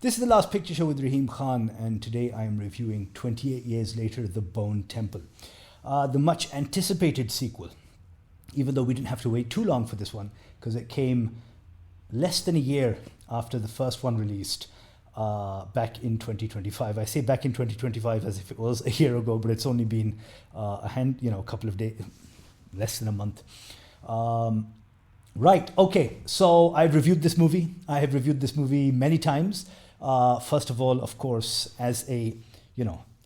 This is the Last Picture Show with Raheem Khan, and today I am reviewing 28 Years Later, The Bone Temple, the much anticipated sequel, even though we didn't have to wait too long for this one, because it came less than a year after the first one released back in 2025. I say back in 2025 as if it was a year ago, but it's only been a couple of days, less than a month. Right, okay, so I've reviewed this movie. I have reviewed this movie many times. First of all, of course, as a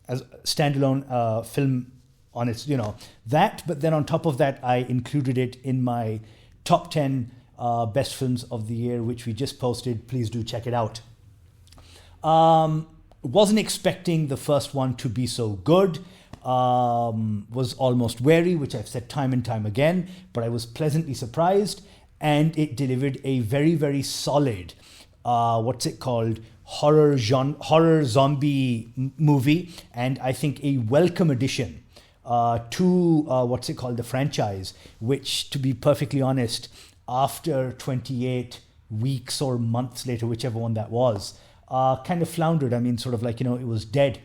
standalone film on its, that. But then on top of that, I included it in my top 10 best films of the year, which we just posted. Please do check it out. Wasn't expecting the first one to be so good. Was almost wary, which I've said time and time again, but I was pleasantly surprised, and it delivered a very, very solid, horror zombie movie, and I think a welcome addition to the franchise, which, to be perfectly honest, after 28 weeks or months later, whichever one that was, kind of floundered. I mean, it was dead.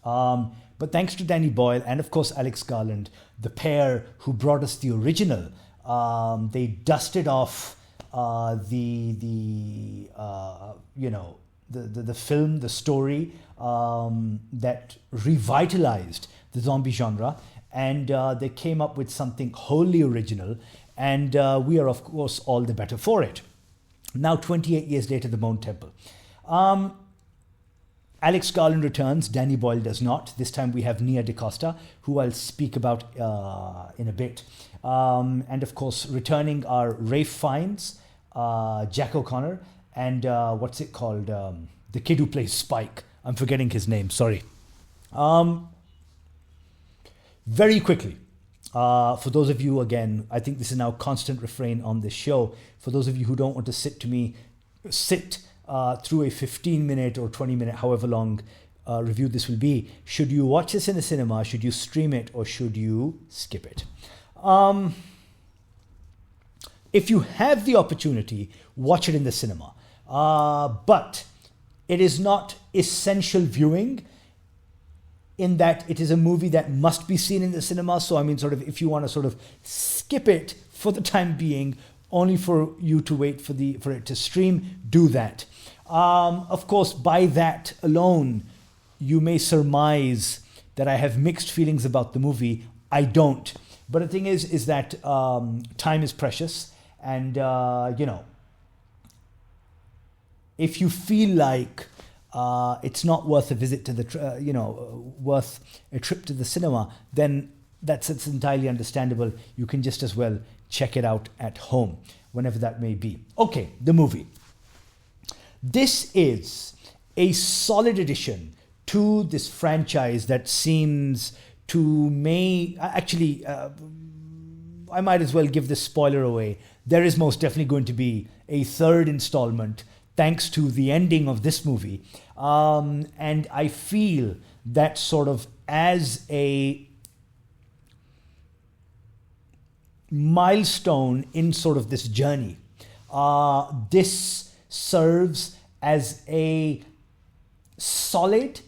But thanks to Danny Boyle and, of course, Alex Garland, the pair who brought us the original, they dusted off the film, the story that revitalized the zombie genre, and they came up with something wholly original, and we are, of course, all the better for it. Now, 28 years later, The Bone Temple. Alex Garland returns, Danny Boyle does not. This time we have Nia DaCosta, who I'll speak about in a bit. And of course, returning are Ralph Fiennes, Jack O'Connor, and the kid who plays Spike. I'm forgetting his name, sorry. Very quickly, for those of you, again, I think this is now a constant refrain on this show, for those of you who don't want to sit through a 15-minute or 20-minute, however long review this will be. Should you watch this in the cinema? Should you stream it? Or should you skip it? If you have the opportunity, watch it in the cinema. But it is not essential viewing, in that it is a movie that must be seen in the cinema. So, I mean, if you want to skip it for the time being, only for you to wait for it to stream, do that. Of course, by that alone, you may surmise that I have mixed feelings about the movie. I don't. But the thing is that time is precious, and if you feel like it's not worth a visit to worth a trip to the cinema, then it's entirely understandable. You can just as well check it out at home, whenever that may be. Okay, the movie. This is a solid addition to this franchise that seems to I might as well give this spoiler away. There is most definitely going to be a third installment, thanks to the ending of this movie. And I feel that as a milestone in this journey, this serves as a solid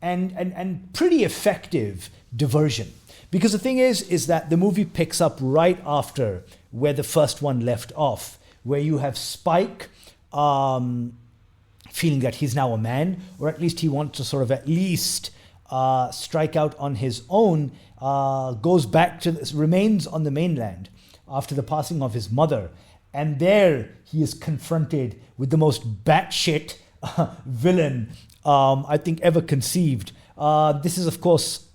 and pretty effective diversion. Because the thing is that the movie picks up right after where the first one left off, where you have Spike feeling that he's now a man, or at least he wants to at least strike out on his own, remains on the mainland after the passing of his mother. And there he is confronted with the most batshit villain I think ever conceived. This is, of course,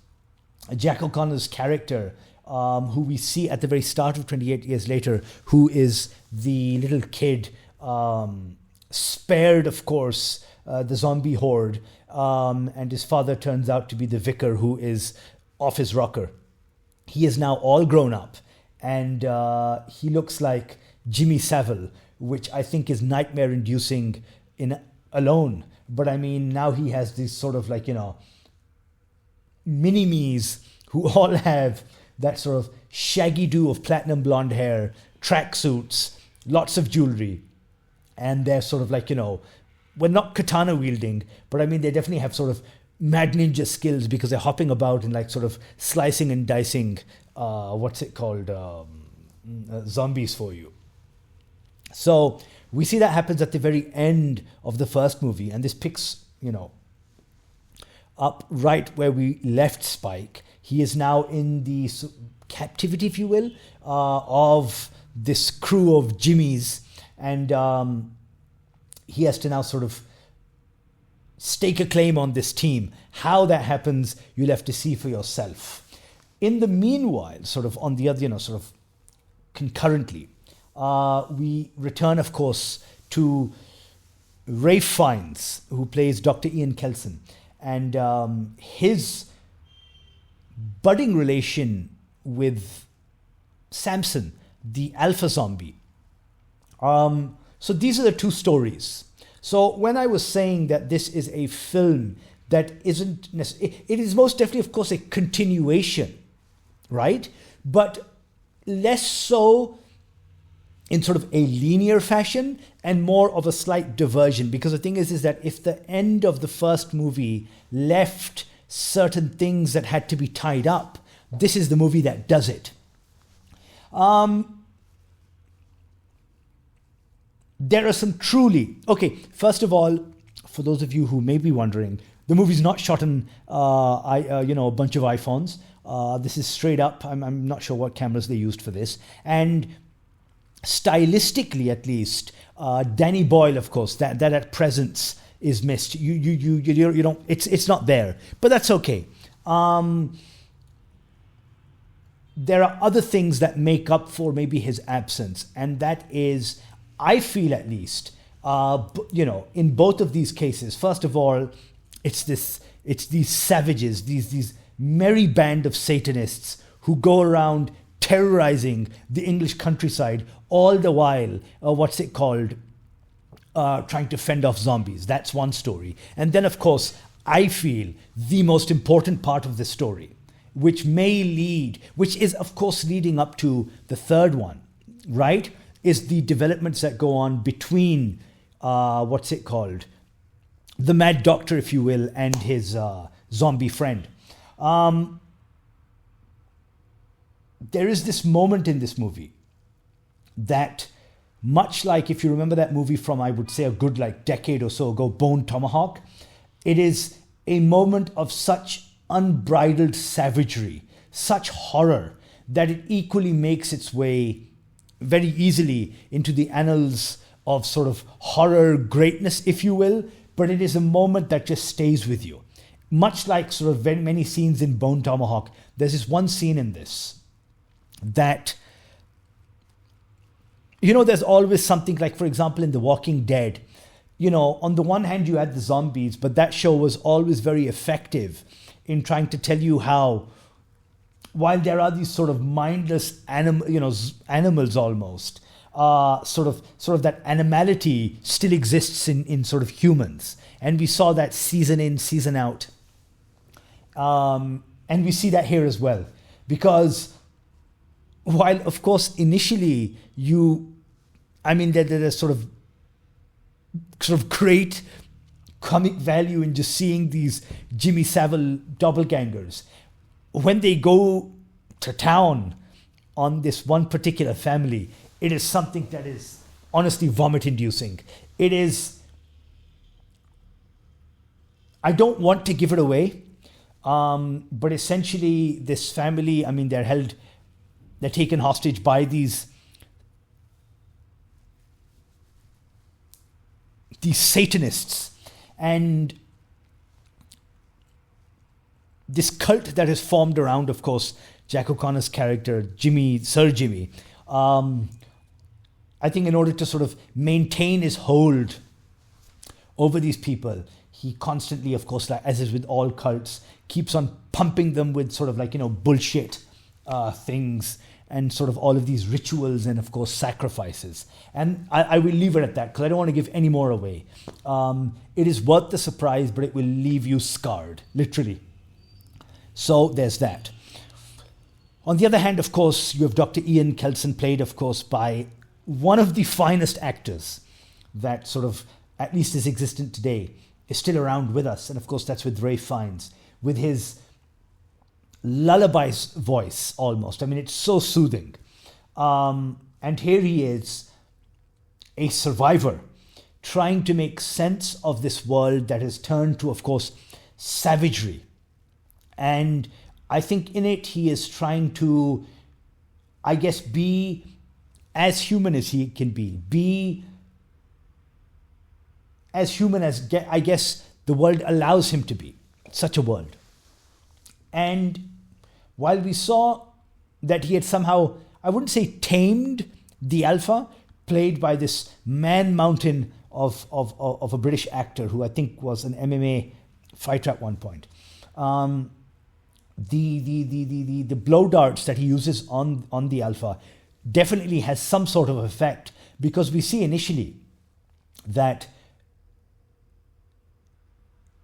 Jack O'Connor's character, who we see at the very start of 28 Years Later, who is the little kid spared, of course, the zombie horde, and his father turns out to be the vicar who is off his rocker. He is now all grown up, and he looks like Jimmy Savile, which I think is nightmare-inducing alone. But I mean, now he has these mini-me's who all have that shaggy do of platinum blonde hair, tracksuits, lots of jewelry, and they're well, not katana wielding, but I mean, they definitely have sort of mad ninja skills because they're hopping about and like sort of slicing and dicing, zombies for you. So we see that happens at the very end of the first movie, and this picks, up right where we left Spike. He is now in the captivity, if you will, of this crew of Jimmies, and he has to now sort of stake a claim on this team. How that happens, you'll have to see for yourself. In the meanwhile, sort of on the other, sort of concurrently, we return, of course, to Ralph Fiennes, who plays Dr. Ian Kelson, and his budding relation with Samson, the alpha zombie. So these are the two stories. So when I was saying that this is a film that isn't necessarily, it is most definitely, of course, a continuation, right? But less so in sort of a linear fashion and more of a slight diversion. Because the thing is that if the end of the first movie left certain things that had to be tied up, this is the movie that does it. There are some truly... Okay, first of all, for those of you who may be wondering, the movie's not shot on a bunch of iPhones. This is straight up. I'm not sure what cameras they used for this. And stylistically, at least, Danny Boyle, of course, that presence is missed. You don't. It's not there, but that's okay. There are other things that make up for maybe his absence, and that is, I feel at least, in both of these cases. First of all, it's these savages, these merry band of Satanists who go around terrorizing the English countryside, all the while, trying to fend off zombies. That's one story. And then, of course, I feel the most important part of the story, which is, of course, leading up to the third one, right, is the developments that go on between, the Mad Doctor, if you will, and his zombie friend. There is this moment in this movie that, much like if you remember that movie from, I would say, a good decade or so ago, Bone Tomahawk, it is a moment of such unbridled savagery, such horror, that it equally makes its way very easily into the annals of sort of horror greatness, if you will, but it is a moment that just stays with you. Much like sort of very many scenes in Bone Tomahawk, there's this one scene in this that, there's always something like, for example, in The Walking Dead, on the one hand you had the zombies, but that show was always very effective in trying to tell you how, while there are these sort of mindless animals almost, sort of that animality still exists in sort of humans. And we saw that season in, season out. And we see that here as well. Because while, of course, initially there's sort of great comic value in just seeing these Jimmy Savile doppelgangers. When they go to town on this one particular family, it is something that is honestly vomit-inducing. It is... I don't want to give it away, but essentially this family, they're taken hostage by these Satanists, and this cult that is formed around, of course, Jack O'Connor's character, Sir Jimmy. I think in order to sort of maintain his hold over these people, he constantly, of course, as is with all cults, keeps on pumping them with sort of bullshit things and sort of all of these rituals and, of course, sacrifices. And I will leave it at that because I don't want to give any more away. It is worth the surprise, but it will leave you scarred, literally. So there's that. On the other hand, of course, you have Dr. Ian Kelson, played, of course, by one of the finest actors that sort of at least is existent today, is still around with us. And of course, that's with Ralph Fiennes, with his lullaby voice almost. I mean, it's so soothing. And here he is, a survivor, trying to make sense of this world that has turned to, of course, savagery. And I think in it, he is trying to, I guess, be as human as he can be as human as, I guess, the world allows him to be, such a world. And while we saw that he had somehow, I wouldn't say tamed the Alpha, played by this man mountain of a British actor who I think was an MMA fighter at one point. The blow darts that he uses on the Alpha definitely has some sort of effect, because we see initially that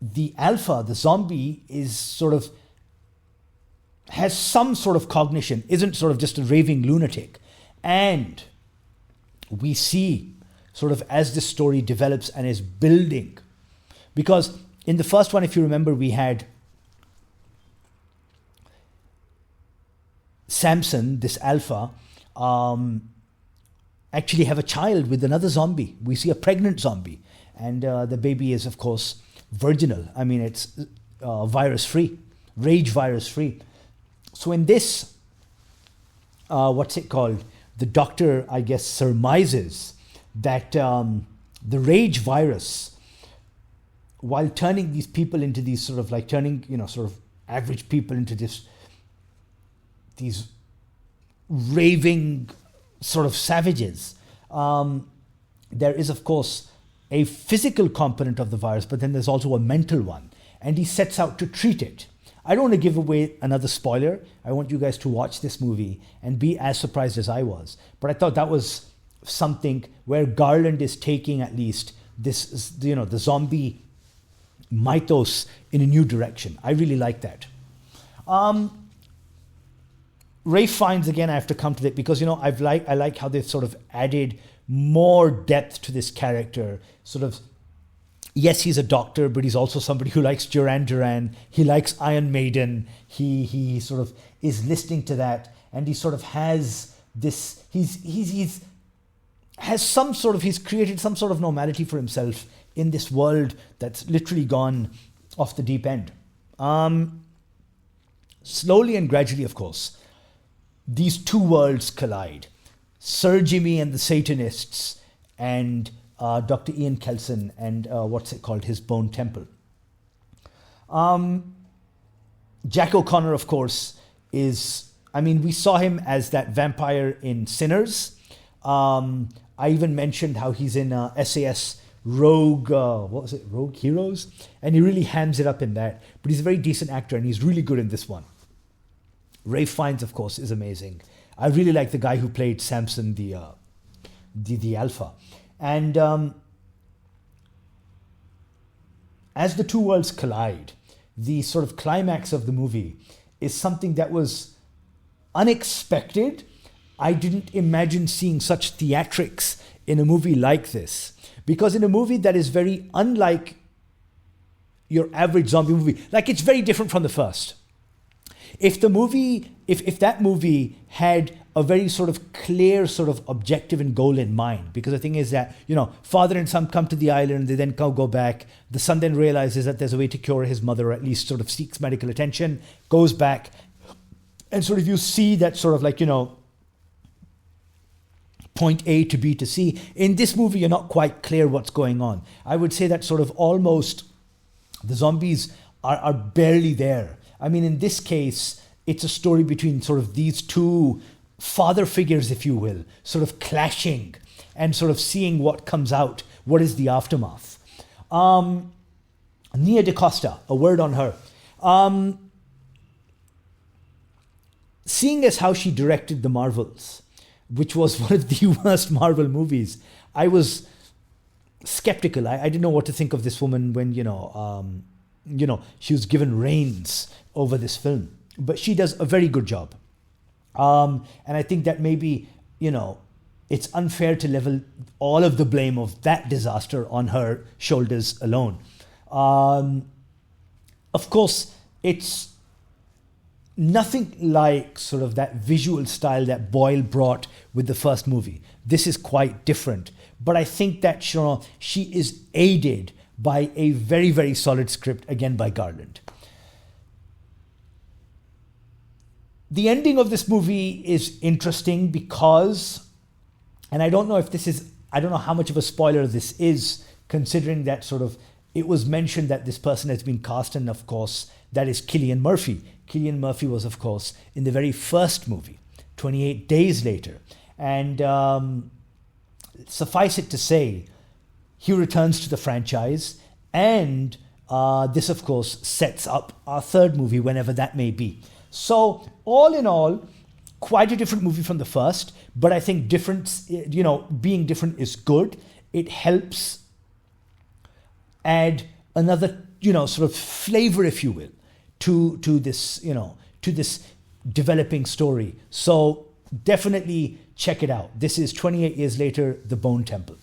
the Alpha, the zombie, is sort of has some sort of cognition, isn't sort of just a raving lunatic. And we see sort of as the story develops and is building, because in the first one, if you remember, we had Samson, this Alpha, actually have a child with another zombie. We see a pregnant zombie, and the baby is, of course, virginal. I mean, it's virus-free, rage virus-free. So in this, what's it called? The doctor, I guess, surmises that the rage virus, while turning these people into these sort of like turning, sort of average people into these raving sort of savages, there is, of course, a physical component of the virus, but then there's also a mental one. And he sets out to treat it. I don't want to give away another spoiler. I want you guys to watch this movie and be as surprised as I was. But I thought that was something where Garland is taking at least this, the zombie mythos in a new direction. I really like that. Ralph Fiennes, again, I have to come to that because, I like how they've sort of added more depth to this character. Sort of, yes, he's a doctor, but he's also somebody who likes Duran Duran. He likes Iron Maiden. He sort of is listening to that, and he sort of has this. He's created some sort of normality for himself in this world that's literally gone off the deep end. Slowly and gradually, of course, these two worlds collide. Sir Jimmy and the Satanists, and Dr. Ian Kelson and his Bone Temple. Jack O'Connor, of course, we saw him as that vampire in Sinners. I even mentioned how he's in SAS Rogue, Rogue Heroes? And he really hams it up in that. But he's a very decent actor, and he's really good in this one. Ralph Fiennes, of course, is amazing. I really like the guy who played Samson, the Alpha. And as the two worlds collide, the sort of climax of the movie is something that was unexpected. I didn't imagine seeing such theatrics in a movie like this. Because in a movie that is very unlike your average zombie movie, like it's very different from the first. If that movie had a very sort of clear sort of objective and goal in mind, because the thing is that, father and son come to the island, they then go back. The son then realizes that there's a way to cure his mother, or at least sort of seeks medical attention, goes back, and sort of you see that sort of like, point A to B to C. In this movie, you're not quite clear what's going on. I would say that sort of almost the zombies are barely there. I mean, in this case, it's a story between sort of these two father figures, if you will, sort of clashing and sort of seeing what comes out, what is the aftermath. Nia DaCosta, a word on her. Seeing as how she directed The Marvels, which was one of the worst Marvel movies, I was skeptical. I didn't know what to think of this woman when, she was given reins over this film. But she does a very good job. And I think that maybe, it's unfair to level all of the blame of that disaster on her shoulders alone. Of course, it's nothing like sort of that visual style that Boyle brought with the first movie. This is quite different. But I think that she is aided by a very, very solid script, again by Garland. The ending of this movie is interesting because, and I don't know how much of a spoiler this is, considering that sort of it was mentioned that this person has been cast, and of course, that is Cillian Murphy. Cillian Murphy was, of course, in the very first movie, 28 Days Later. And suffice it to say, he returns to the franchise, and this, of course, sets up our third movie, whenever that may be. So, all in all, quite a different movie from the first, but I think being different is good. It helps add another, sort of flavor, if you will, to this, to this developing story. So definitely check it out. This is 28 Years Later, The Bone Temple.